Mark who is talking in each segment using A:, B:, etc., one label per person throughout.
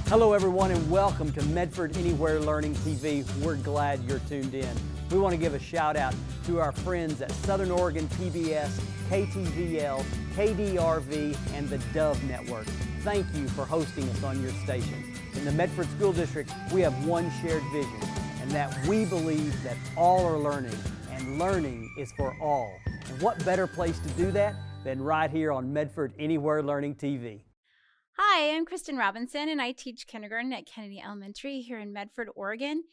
A: Hello everyone and welcome to Medford Anywhere Learning TV. We're glad you're tuned in. We want to give a shout out to our friends at Southern Oregon PBS, KTVL, KDRV, and the Dove Network. Thank you for hosting us on your station. In the Medford School District, we have one shared vision, and that we believe that all are learning, and learning is for all. And what better place to do that than right here on Medford Anywhere Learning TV.
B: Hi, I'm Kristen Robinson, and I teach kindergarten at Kennedy Elementary here in Medford, Oregon.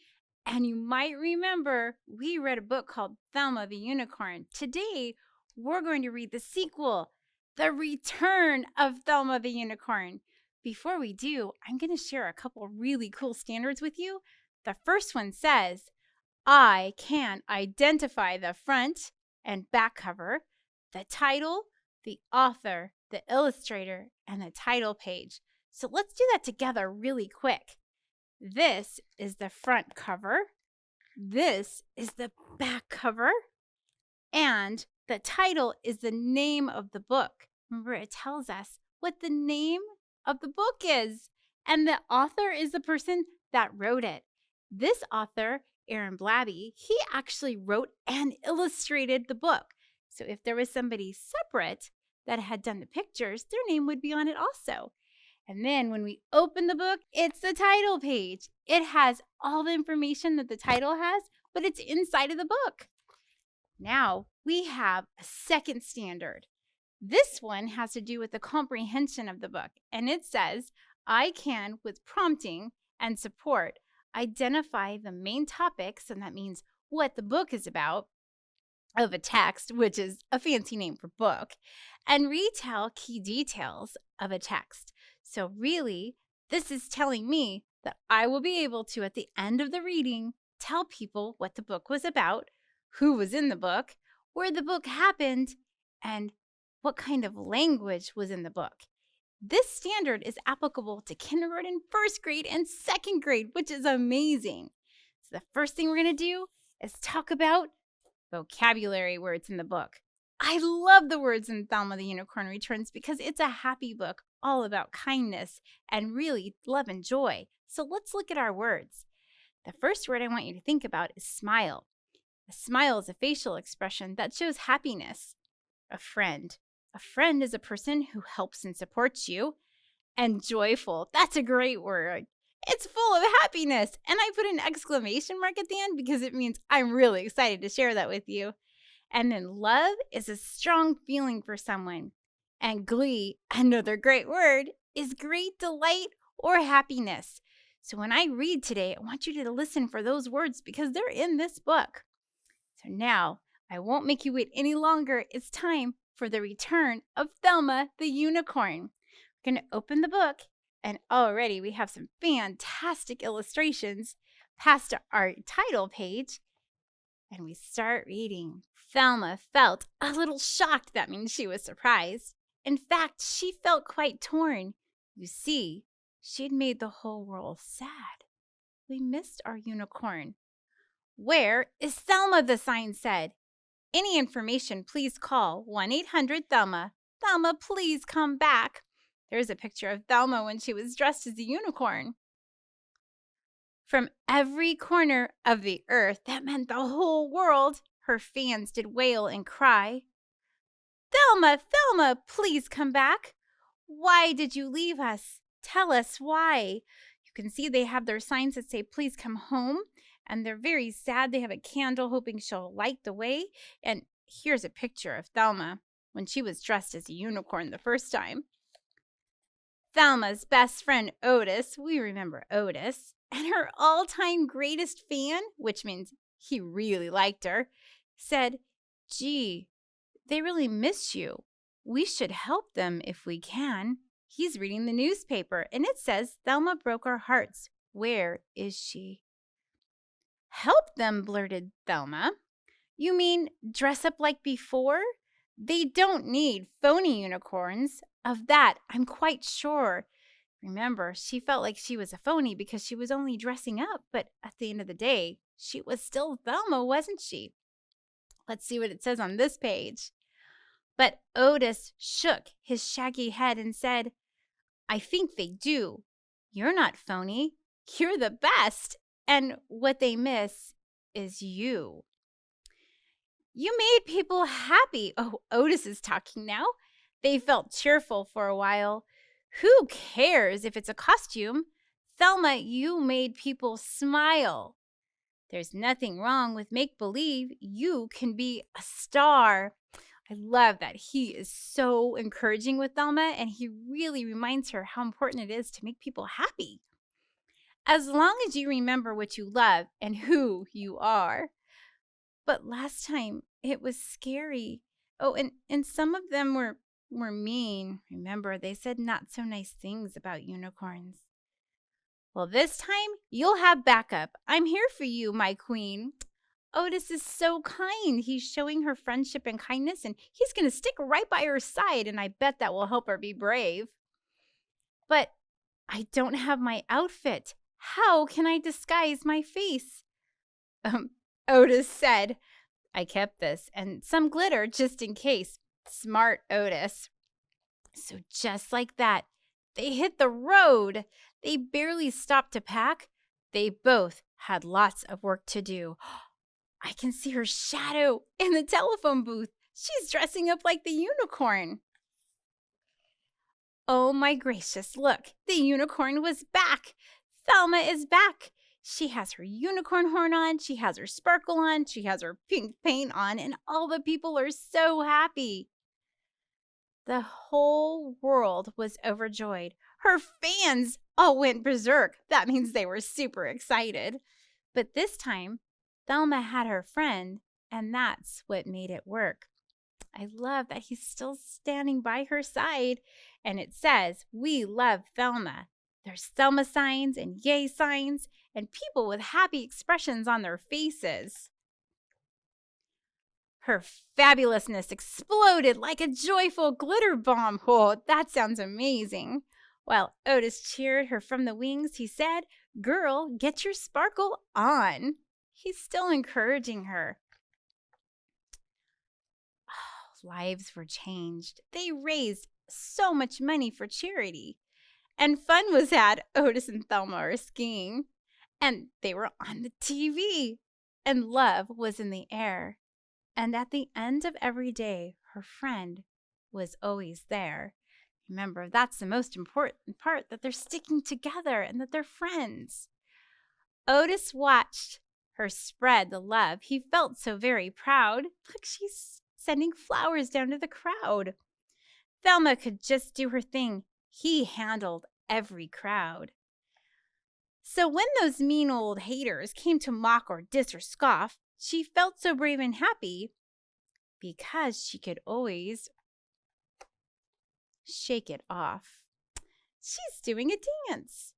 B: And you might remember we read a book called Thelma the Unicorn. Today, we're going to read the sequel, The Return of Thelma the Unicorn. Before we do, I'm going to share a couple really cool standards with you. The first one says, I can identify the front and back cover, the title, the author, the illustrator, and the title page. So let's do that together really quick. This is the front cover. This is the back cover. And the title is the name of the book. Remember, it tells us what the name of the book is. And the author is the person that wrote it. This author, Aaron Blabby, he actually wrote and illustrated the book. So if there was somebody separate that had done the pictures, their name would be on it also. And then when we open the book, it's the title page. It has all the information that the title has, but it's inside of the book. Now we have a second standard. This one has to do with the comprehension of the book. And it says, I can, with prompting and support, identify the main topics, and that means what the book is about, of a text, which is a fancy name for book, and retell key details of a text. So really, this is telling me that I will be able to, at the end of the reading, tell people what the book was about, who was in the book, where the book happened, and what kind of language was in the book. This standard is applicable to kindergarten, first grade, and second grade, which is amazing. So the first thing we're going to do is talk about vocabulary words in the book. I love the words in Thelma the Unicorn Returns because it's a happy book all about kindness and really love and joy. So let's look at our words. The first word I want you to think about is smile. A smile is a facial expression that shows happiness. A friend. A friend is a person who helps and supports you. And joyful. That's a great word. It's full of happiness. And I put an exclamation mark at the end because it means I'm really excited to share that with you. And then love is a strong feeling for someone. And glee, another great word, is great delight or happiness. So when I read today, I want you to listen for those words because they're in this book. So now, I won't make you wait any longer. It's time for the return of Thelma the Unicorn. We're going to open the book. And already we have some fantastic illustrations past our title page. And we start reading. Thelma felt a little shocked. That means she was surprised. In fact, she felt quite torn. You see, she'd made the whole world sad. We missed our unicorn. Where is Thelma? The sign said. Any information, please call 1-800-THELMA. Thelma, please come back. There's a picture of Thelma when she was dressed as a unicorn. From every corner of the earth, that meant the whole world, her fans did wail and cry. Thelma, Thelma, please come back. Why did you leave us? Tell us why. You can see they have their signs that say, please come home. And they're very sad. They have a candle hoping she'll light the way. And here's a picture of Thelma when she was dressed as a unicorn the first time. Thelma's best friend Otis, we remember Otis, and her all-time greatest fan, which means he really liked her, said, gee, they really miss you. We should help them if we can. He's reading the newspaper, and it says, Thelma broke our hearts. Where is she? Help them, blurted Thelma. You mean dress up like before? They don't need phony unicorns. Of that, I'm quite sure. Remember, she felt like she was a phony because she was only dressing up, but at the end of the day, she was still Thelma, wasn't she? Let's see what it says on this page. But Otis shook his shaggy head and said, I think they do. You're not phony. You're the best. And what they miss is you. You made people happy. Oh, Otis is talking now. They felt cheerful for a while. Who cares if it's a costume? Thelma, you made people smile. There's nothing wrong with make-believe. You can be a star. I love that he is so encouraging with Thelma, and he really reminds her how important it is to make people happy. As long as you remember what you love and who you are. But last time, it was scary. Oh, and some of them were mean. Remember, they said not so nice things about unicorns. Well, this time, you'll have backup. I'm here for you, my queen. Otis is so kind. He's showing her friendship and kindness, and he's going to stick right by her side, and I bet that will help her be brave. But I don't have my outfit. How can I disguise my face? Otis said, I kept this, and some glitter just in case. Smart Otis. So just like that, they hit the road. They barely stopped to pack. They both had lots of work to do. I can see her shadow in the telephone booth. She's dressing up like the unicorn. Oh my gracious, look, the unicorn was back. Thelma is back. She has her unicorn horn on, she has her sparkle on, she has her pink paint on, and all the people are so happy. The whole world was overjoyed. Her fans all went berserk. That means they were super excited. But this time, Thelma had her friend, and that's what made it work. I love that he's still standing by her side, and it says, we love Thelma. There's Thelma signs and yay signs, and people with happy expressions on their faces. Her fabulousness exploded like a joyful glitter bomb. Oh, that sounds amazing. While Otis cheered her from the wings, he said, girl, get your sparkle on. He's still encouraging her. Oh, lives were changed. They raised so much money for charity. And fun was had. Otis and Thelma are skiing. And they were on the TV. And love was in the air. And at the end of every day, her friend was always there. Remember, that's the most important part, that they're sticking together and that they're friends. Otis watched her spread the love. He felt so very proud. Look, she's sending flowers down to the crowd. Thelma could just do her thing. He handled every crowd. So when those mean old haters came to mock or diss or scoff, she felt so brave and happy because she could always shake it off. She's doing a dance.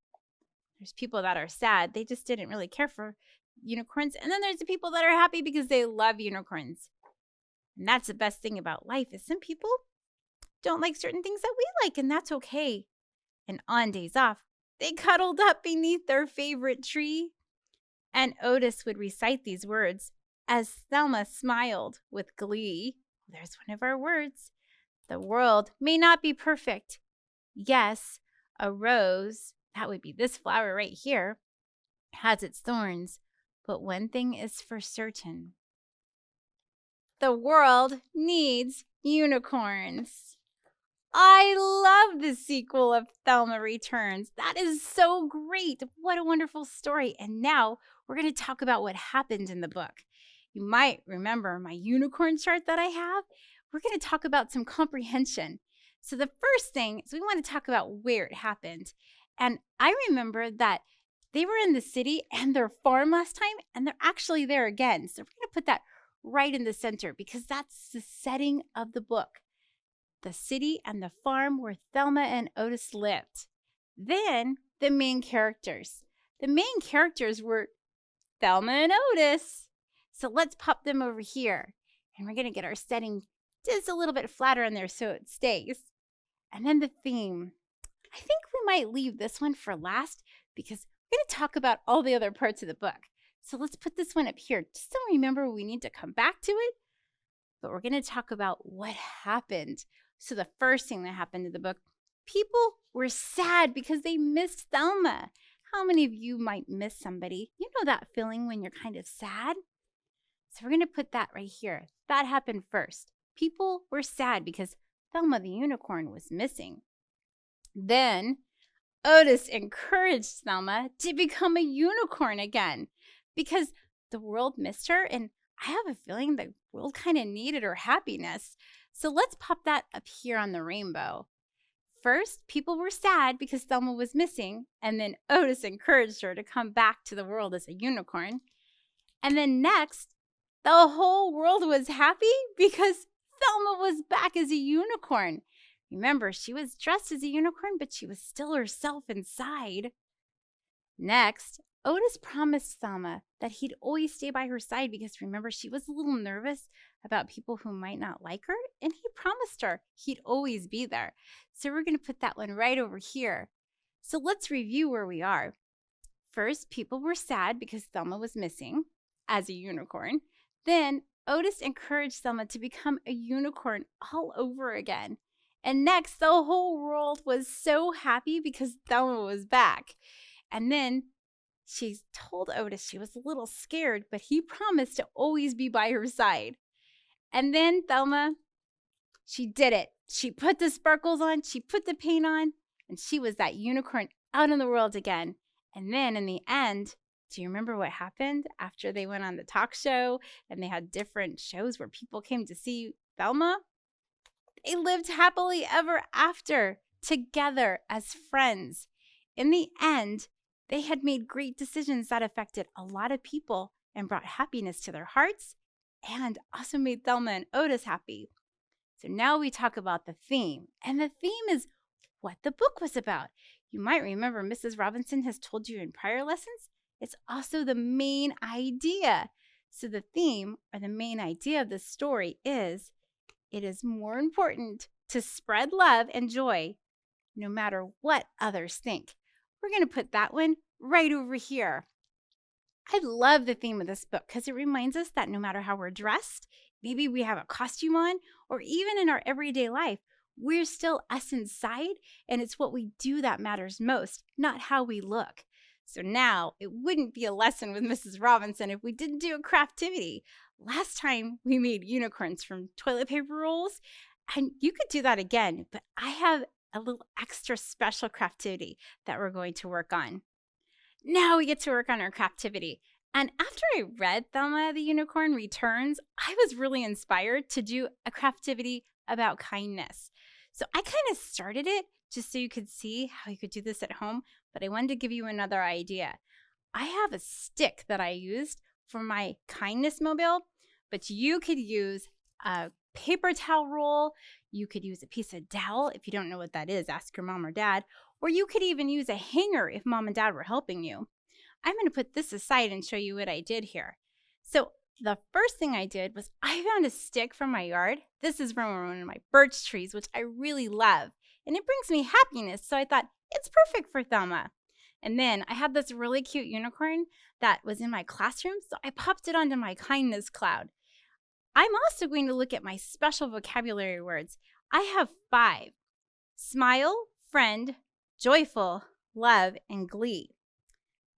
B: There's people that are sad. They just didn't really care for unicorns. And then there's the people that are happy because they love unicorns. And that's the best thing about life is some people don't like certain things that we like, and that's okay. And on days off, they cuddled up beneath their favorite tree. And Otis would recite these words as Thelma smiled with glee. There's one of our words. The world may not be perfect. Yes, a rose, that would be this flower right here, has its thorns. But one thing is for certain. The world needs unicorns. I love the sequel of Thelma Returns. That is so great. What a wonderful story. And now we're going to talk about what happened in the book. You might remember my unicorn chart that I have. We're going to talk about some comprehension. So the first thing is we want to talk about where it happened. And I remember that they were in the city and their farm last time, and they're actually there again. So we're going to put that right in the center because that's the setting of the book. The city and the farm where Thelma and Otis lived. Then the main characters. The main characters were Thelma and Otis. So let's pop them over here. And we're going to get our setting just a little bit flatter in there so it stays. And then the theme. I think we might leave this one for last because we're going to talk about all the other parts of the book. So let's put this one up here. Just so remember we need to come back to it. But we're going to talk about what happened. So the first thing that happened in the book People were sad because they missed Thelma. How many of you might miss somebody? You know that feeling when you're kind of sad? So we're going to put that right here. That happened first. People were sad because Thelma the unicorn was missing. Then Otis encouraged Thelma to become a unicorn again because the world missed her, and I have a feeling the world kind of needed her happiness. So let's pop that up here on the rainbow. First, people were sad because Thelma was missing, and then Otis encouraged her to come back to the world as a unicorn. And then next, the whole world was happy because Thelma was back as a unicorn. Remember, she was dressed as a unicorn, but she was still herself inside. Next, Otis promised Thelma that he'd always stay by her side because remember, she was a little nervous about people who might not like her, and he promised her he'd always be there. So we're going to put that one right over here. So let's review where we are. First, people were sad because Thelma was missing as a unicorn. Then Otis encouraged Thelma to become a unicorn all over again. And next, the whole world was so happy because Thelma was back. And then she told Otis she was a little scared, but he promised to always be by her side. And then Thelma, she did it. She put the sparkles on, she put the paint on, and she was that unicorn out in the world again. And then in the end, do you remember what happened after they went on the talk show and they had different shows where people came to see Thelma? They lived happily ever after, together as friends. In the end, they had made great decisions that affected a lot of people and brought happiness to their hearts and also made Thelma and Otis happy. So now we talk about the theme. And the theme is what the book was about. You might remember Mrs. Robinson has told you in prior lessons, it's also the main idea. So the theme or the main idea of the story is it is more important to spread love and joy no matter what others think. We're going to put that one right over here. I love the theme of this book because it reminds us that no matter how we're dressed, maybe we have a costume on, or even in our everyday life, we're still us inside, and it's what we do that matters most, not how we look. So now it wouldn't be a lesson with Mrs. Robinson if we didn't do a craftivity. Last time we made unicorns from toilet paper rolls, and you could do that again, but I have a little extra special craftivity that we're going to work on. Now we get to work on our craftivity. And after I read Thelma the Unicorn Returns, I was really inspired to do a craftivity about kindness. So I kind of started it just so you could see how you could do this at home, but I wanted to give you another idea. I have a stick that I used for my kindness mobile, but you could use a paper towel roll, you could use a piece of dowel. If you don't know what that is, ask your mom or dad, or you could even use a hanger if mom and dad were helping you. I'm going to put this aside and show you what I did here. So the first thing I did was I found a stick from my yard. This is from one of my birch trees, which I really love, and it brings me happiness. So I thought it's perfect for Thelma. And then I had this really cute unicorn that was in my classroom, so I popped it onto my kindness cloud. I'm also going to look at my special vocabulary words. I have 5: smile, friend, joyful, love, and glee.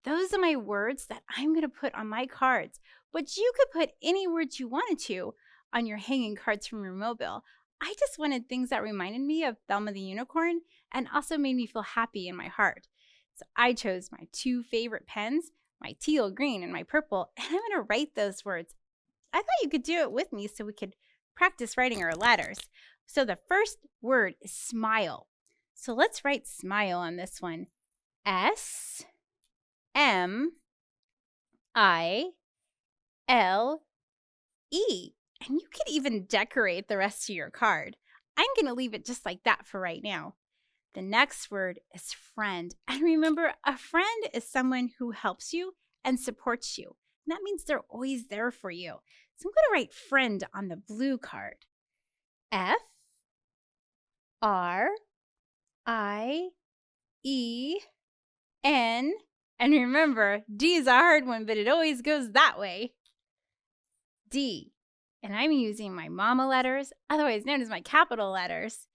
B: Those are my words that I'm going to put on my cards, but you could put any words you wanted to on your hanging cards from your mobile. I just wanted things that reminded me of Thelma the Unicorn and also made me feel happy in my heart. So I chose my 2 favorite pens, my teal green and my purple, and I'm going to write those words. I thought you could do it with me so we could practice writing our letters. So the first word is smile. So let's write smile on this one. S-M-I-L-E. And you could even decorate the rest of your card. I'm going to leave it just like that for right now. The next word is friend. And remember, a friend is someone who helps you and supports you. And that means they're always there for you. So I'm going to write friend on the blue card. F-R-I-E-N. And remember, D is a hard one, but it always goes that way. D. And I'm using my mama letters, otherwise known as my capital letters.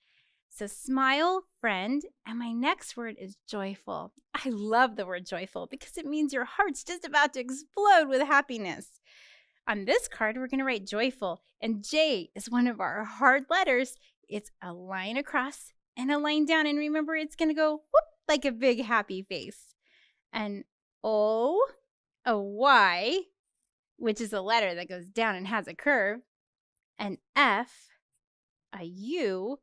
B: So smile, friend, and my next word is joyful. I love the word joyful because it means your heart's just about to explode with happiness. On this card, we're going to write joyful, and J is one of our hard letters. It's a line across and a line down, and remember, it's going to go whoop like a big happy face. An O, a Y, which is a letter that goes down and has a curve, an F, a U,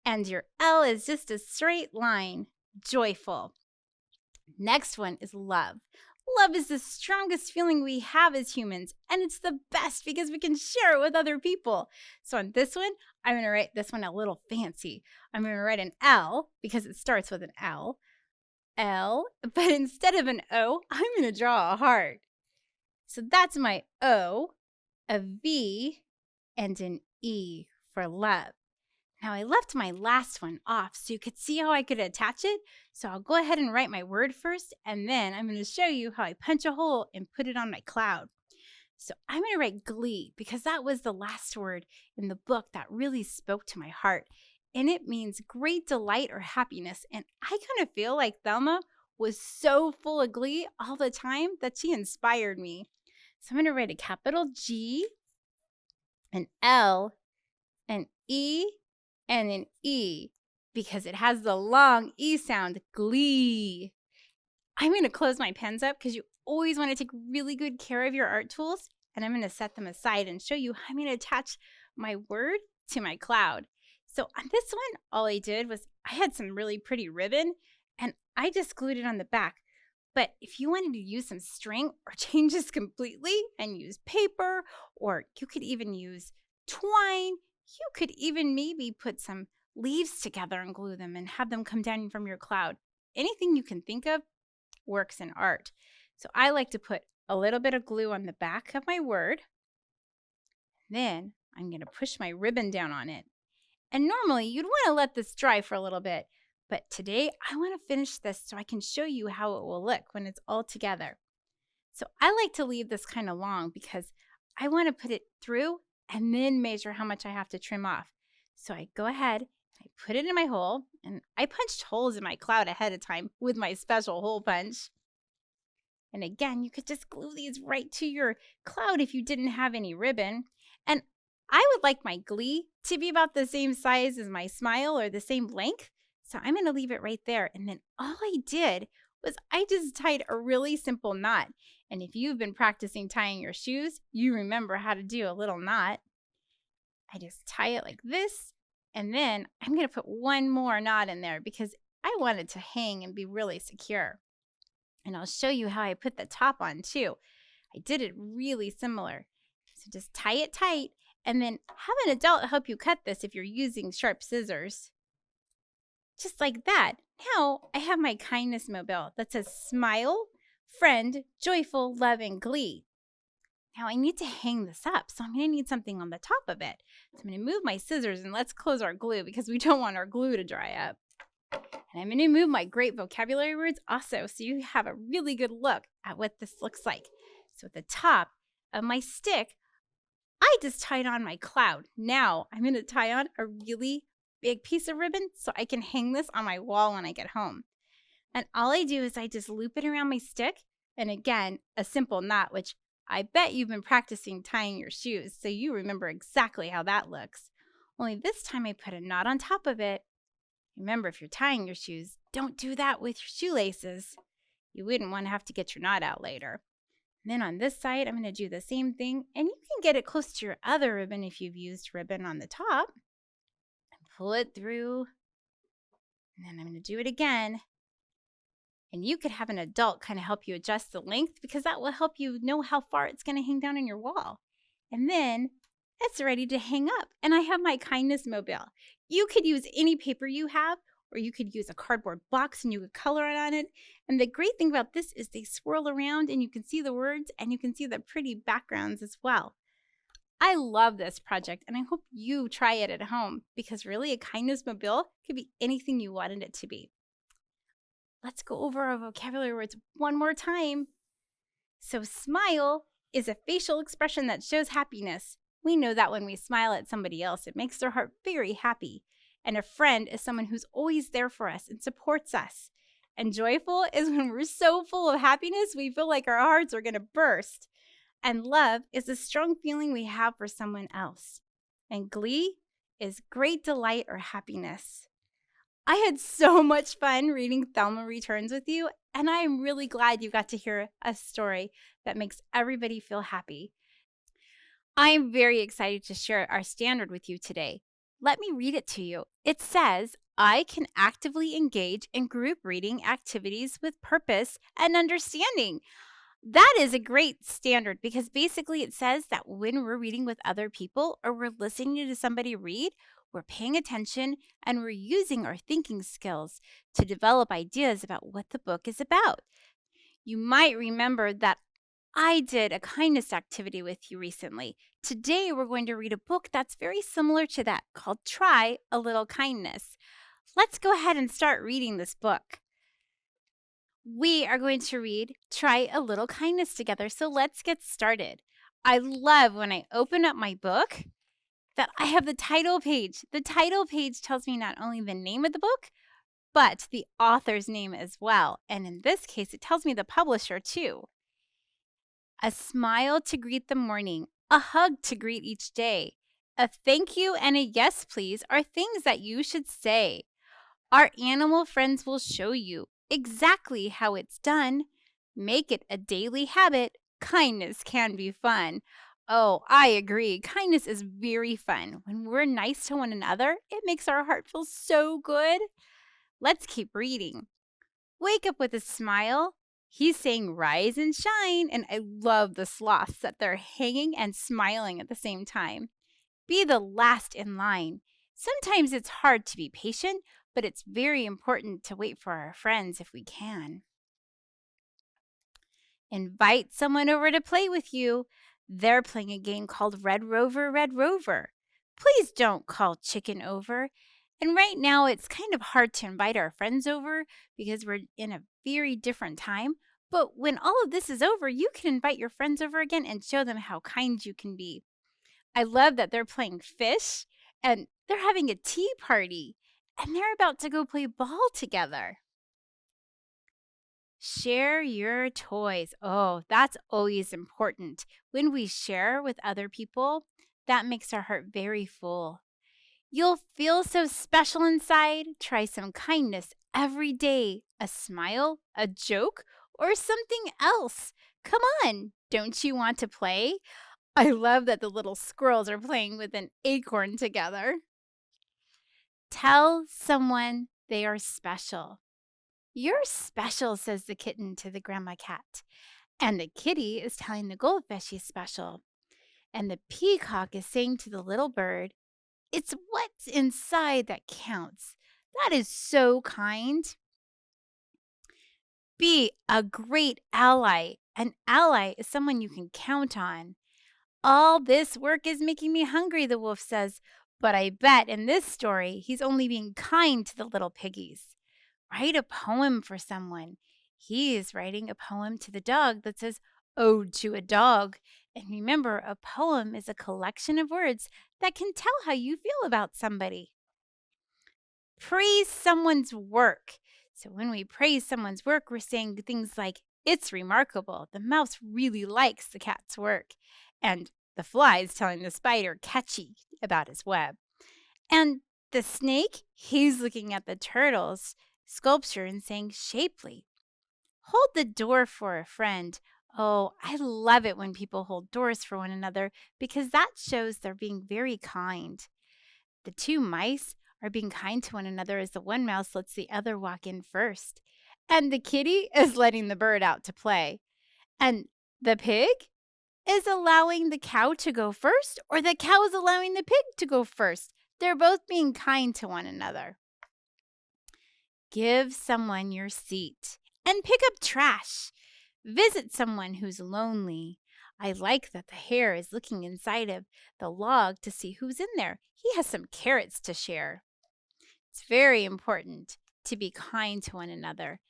B: and your L is just a straight line, joyful. Next one is love. Love is the strongest feeling we have as humans, and it's the best because we can share it with other people. So on this one, I'm going to write this one a little fancy. I'm going to write an L because it starts with an L, but instead of an O, I'm going to draw a heart. So that's my O, a V, and an E for love. Now, I left my last one off so you could see how I could attach it. So I'll go ahead and write my word first, and then I'm going to show you how I punch a hole and put it on my cloud. So I'm going to write glee because that was the last word in the book that really spoke to my heart. And it means great delight or happiness. And I kind of feel like Thelma was so full of glee all the time that she inspired me. So I'm going to write a capital G, an L, an E, and an E because it has the long E sound, glee. I'm going to close my pens up because you always want to take really good care of your art tools, and I'm going to set them aside and show you how I'm going to attach my word to my cloud. So on this one, all I did was I had some really pretty ribbon, and I just glued it on the back. But if you wanted to use some string or change this completely and use paper, or you could even use twine, you could even maybe put some leaves together and glue them and have them come down from your cloud. Anything you can think of works in art. So I like to put a little bit of glue on the back of my word. Then I'm going to push my ribbon down on it. And normally you'd want to let this dry for a little bit. But today I want to finish this so I can show you how it will look when it's all together. So I like to leave this kind of long because I want to put it through and then measure how much I have to trim off. So I go ahead, I put it in my hole, and I punched holes in my cloud ahead of time with my special hole punch. And again, you could just glue these right to your cloud if you didn't have any ribbon. And I would like my glee to be about the same size as my smile or the same length. So I'm going to leave it right there. And then all I did was I just tied a really simple knot. And if you've been practicing tying your shoes, you remember how to do a little knot. I just tie it like this, and then I'm going to put one more knot in there because I want it to hang and be really secure. And I'll show you how I put the top on too. I did it really similar. So just tie it tight, and then have an adult help you cut this if you're using sharp scissors. Just like that. Now I have my kindness mobile that says smile, friend, joyful, love, and glee. Now I need to hang this up, so I'm going to need something on the top of it. So I'm going to move my scissors, and let's close our glue because we don't want our glue to dry up. And I'm going to move my great vocabulary words also so you have a really good look at what this looks like. So at the top of my stick, I just tied on my cloud. Now I'm going to tie on a really big piece of ribbon so I can hang this on my wall when I get home. And all I do is I just loop it around my stick, and again, a simple knot, which I bet you've been practicing tying your shoes, so you remember exactly how that looks. Only this time I put a knot on top of it. Remember, if you're tying your shoes, don't do that with your shoelaces. You wouldn't want to have to get your knot out later. And then on this side, I'm going to do the same thing, and you can get it close to your other ribbon if you've used ribbon on the top. And pull it through, and then I'm going to do it again. And you could have an adult kind of help you adjust the length because that will help you know how far it's going to hang down on your wall. And then it's ready to hang up. And I have my kindness mobile. You could use any paper you have, or you could use a cardboard box and you could color it on it. And the great thing about this is they swirl around and you can see the words and you can see the pretty backgrounds as well. I love this project and I hope you try it at home because really a kindness mobile could be anything you wanted it to be. Let's go over our vocabulary words one more time. So smile is a facial expression that shows happiness. We know that when we smile at somebody else, it makes their heart very happy. And a friend is someone who's always there for us and supports us. And joyful is when we're so full of happiness, we feel like our hearts are going to burst. And love is a strong feeling we have for someone else. And glee is great delight or happiness. I had so much fun reading Thelma Returns with you, and I am really glad you got to hear a story that makes everybody feel happy. I am very excited to share our standard with you today. Let me read it to you. It says, I can actively engage in group reading activities with purpose and understanding. That is a great standard because basically it says that when we're reading with other people or we're listening to somebody read, we're paying attention and we're using our thinking skills to develop ideas about what the book is about. You might remember that I did a kindness activity with you recently. Today, we're going to read a book that's very similar to that called Try a Little Kindness. Let's go ahead and start reading this book. We are going to read Try a Little Kindness together, so let's get started. I love when I open up my book that I have the title page. The title page tells me not only the name of the book, but the author's name as well. And in this case, it tells me the publisher too. A smile to greet the morning, a hug to greet each day, a thank you and a yes please are things that you should say. Our animal friends will show you exactly how it's done. Make it a daily habit. Kindness can be fun. Oh, I agree. Kindness is very fun. When we're nice to one another, it makes our heart feel so good. Let's keep reading. Wake up with a smile. He's saying rise and shine, and I love the sloths that they're hanging and smiling at the same time. Be the last in line. Sometimes it's hard to be patient, but it's very important to wait for our friends if we can. Invite someone over to play with you. They're playing a game called Red Rover, Red Rover. Please don't call chicken over. And right now, it's kind of hard to invite our friends over because we're in a very different time. But when all of this is over, you can invite your friends over again and show them how kind you can be. I love that they're playing fish and they're having a tea party and they're about to go play ball together. Share your toys. Oh, that's always important. When we share with other people, that makes our heart very full. You'll feel so special inside. Try some kindness every day. A smile, a joke, or something else. Come on, don't you want to play? I love that the little squirrels are playing with an acorn together. Tell someone they are special. You're special, says the kitten to the grandma cat. And the kitty is telling the goldfish he's special. And the peacock is saying to the little bird, it's what's inside that counts. That is so kind. Be a great ally. An ally is someone you can count on. All this work is making me hungry, the wolf says, but I bet in this story he's only being kind to the little piggies. Write a poem for someone. He is writing a poem to the dog that says, Ode to a Dog. And remember, a poem is a collection of words that can tell how you feel about somebody. Praise someone's work. So when we praise someone's work, we're saying things like, it's remarkable. The mouse really likes the cat's work. And the fly is telling the spider catchy about his web. And the snake, he's looking at the turtle's sculpture and saying shapely. Hold the door for a friend. Oh, I love it when people hold doors for one another because that shows they're being very kind. The two mice are being kind to one another as the one mouse lets the other walk in first. And the kitty is letting the bird out to play. And the pig is allowing the cow to go first, or the cow is allowing the pig to go first. They're both being kind to one another. Give someone your seat and pick up trash. Visit someone who's lonely. I like that the hare is looking inside of the log to see who's in there. He has some carrots to share. It's very important to be kind to one another.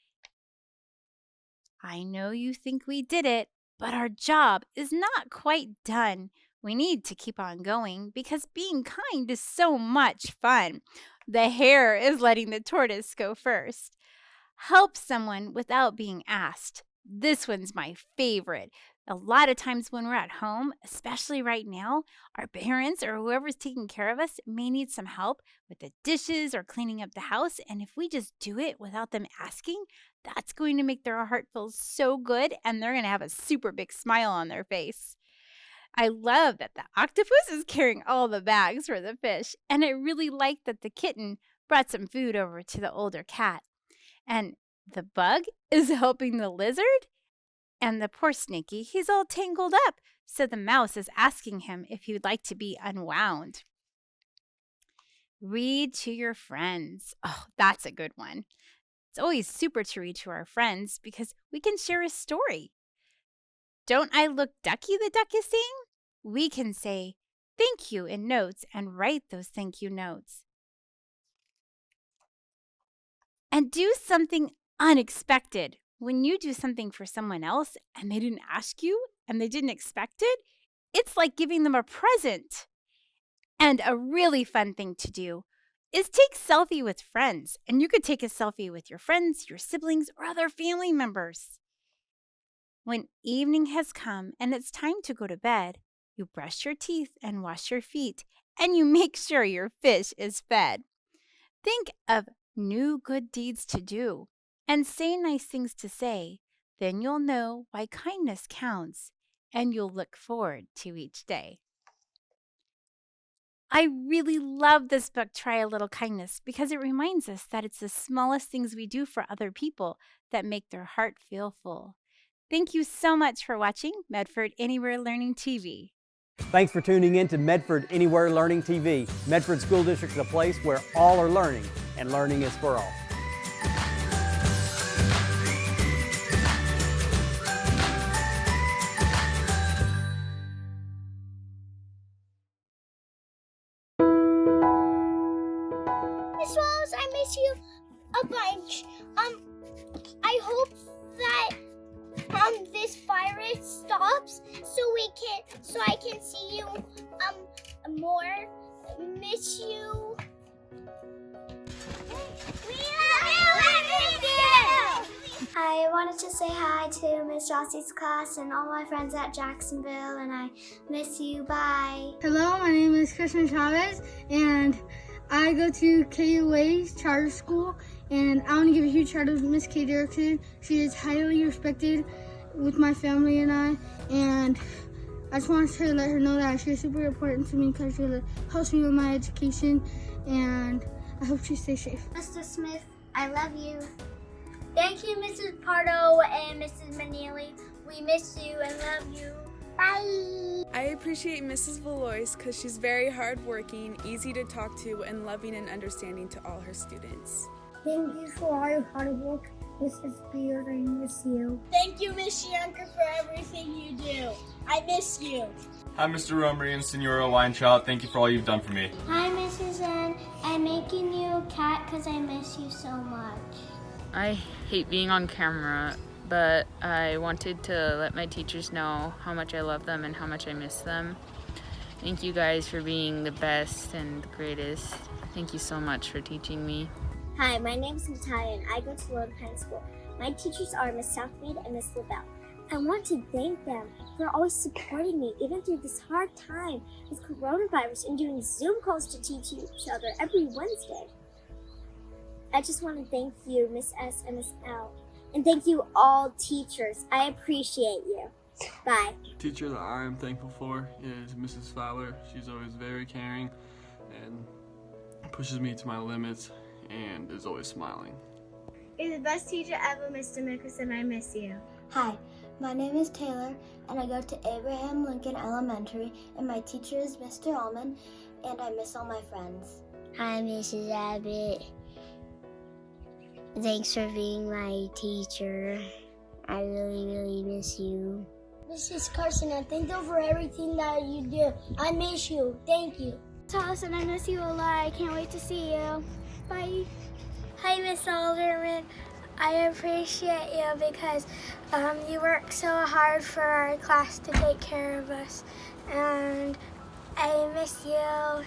B: I know you think we did it, but our job is not quite done. We need to keep on going because being kind is so much fun. The hare is letting the tortoise go first. Help someone without being asked. This one's my favorite. A lot of times when we're at home, especially right now, our parents or whoever's taking care of us may need some help with the dishes or cleaning up the house. And if we just do it without them asking, that's going to make their heart feel so good and they're going to have a super big smile on their face. I love that the octopus is carrying all the bags for the fish. And I really like that the kitten brought some food over to the older cat. And the bug is helping the lizard. And the poor Snaky, he's all tangled up. So the mouse is asking him if he would like to be unwound. Read to your friends. Oh, that's a good one. It's always super to read to our friends because we can share a story. Don't I look ducky, the duck is saying? We can say thank you in notes and write those thank you notes. And do something unexpected. When you do something for someone else and they didn't ask you and they didn't expect it, it's like giving them a present. And a really fun thing to do is take selfie with friends. And you could take a selfie with your friends, your siblings, or other family members. When evening has come and it's time to go to bed, you brush your teeth and wash your feet, and you make sure your fish is fed. Think of new good deeds to do and say nice things to say. Then you'll know why kindness counts, and you'll look forward to each day. I really love this book, Try a Little Kindness, because it reminds us that it's the smallest things we do for other people that make their heart feel full. Thank you so much for watching Medford Anywhere Learning TV.
A: Thanks for tuning in to Medford Anywhere Learning TV. Medford School District is a place where all are learning, and learning is for all.
C: Miss Rose, I miss you a bunch. I hope that this virus stops so I can see you more. Miss you. We love you. I wanted to say hi to Miss Jossie's class and all my friends at Jacksonville, and I miss you. Bye.
D: Hello, my name is Kristen Chavez, and I go to KUA's charter school, and I want to give a huge shout out to Miss Kay Derrickson. She is highly respected with my family and I, and I just want to let her know that she's super important to me because she helps me with my education, and I hope she stays safe.
C: Mr. Smith, I love you. Thank you, Mrs. Pardo and Mrs. Manili. We miss you and love you. Bye.
E: I appreciate Mrs. Valois because she's very hardworking, easy to talk to, and loving and understanding to all her students.
C: Thank you for all your hard work, Mrs. Beard. I miss you.
F: Thank you, Miss Yanker, for everything you do. I miss you.
G: Hi, Mr. Romery and Senora Winechild. Thank you for all you've done for me.
C: Hi, Mrs. N. I'm making you a cat because I miss you so much.
H: I hate being on camera, but I wanted to let my teachers know how much I love them and how much I miss them. Thank you guys for being the best and the greatest. Thank you so much for teaching me.
C: Hi, my name is Natalia and I go to Lone Pine School. My teachers are Miss Southmead and Miss LaBelle. I want to thank them for always supporting me even through this hard time with coronavirus and doing Zoom calls to teach each other every Wednesday. I just want to thank you, Miss S and Miss L. And thank you all teachers. I appreciate you. Bye.
I: The teacher that I am thankful for is Mrs. Fowler. She's always very caring and pushes me to my limits and is always smiling.
D: You're the best teacher ever, Mr. Mickelson. I miss you.
C: Hi, my name is Taylor and I go to Abraham Lincoln Elementary and my teacher is Mr. Allman and I miss all my friends. Hi, Mrs. Abbott. Thanks for being my teacher. I really, really miss you. Mrs. Carson, and thank you for everything that you do. I miss you. Thank you. Allison, I miss you a lot. I can't wait to see you. Bye. Hi, Miss Alderman. I appreciate you because you work so hard for our class to take care of us. And I miss you.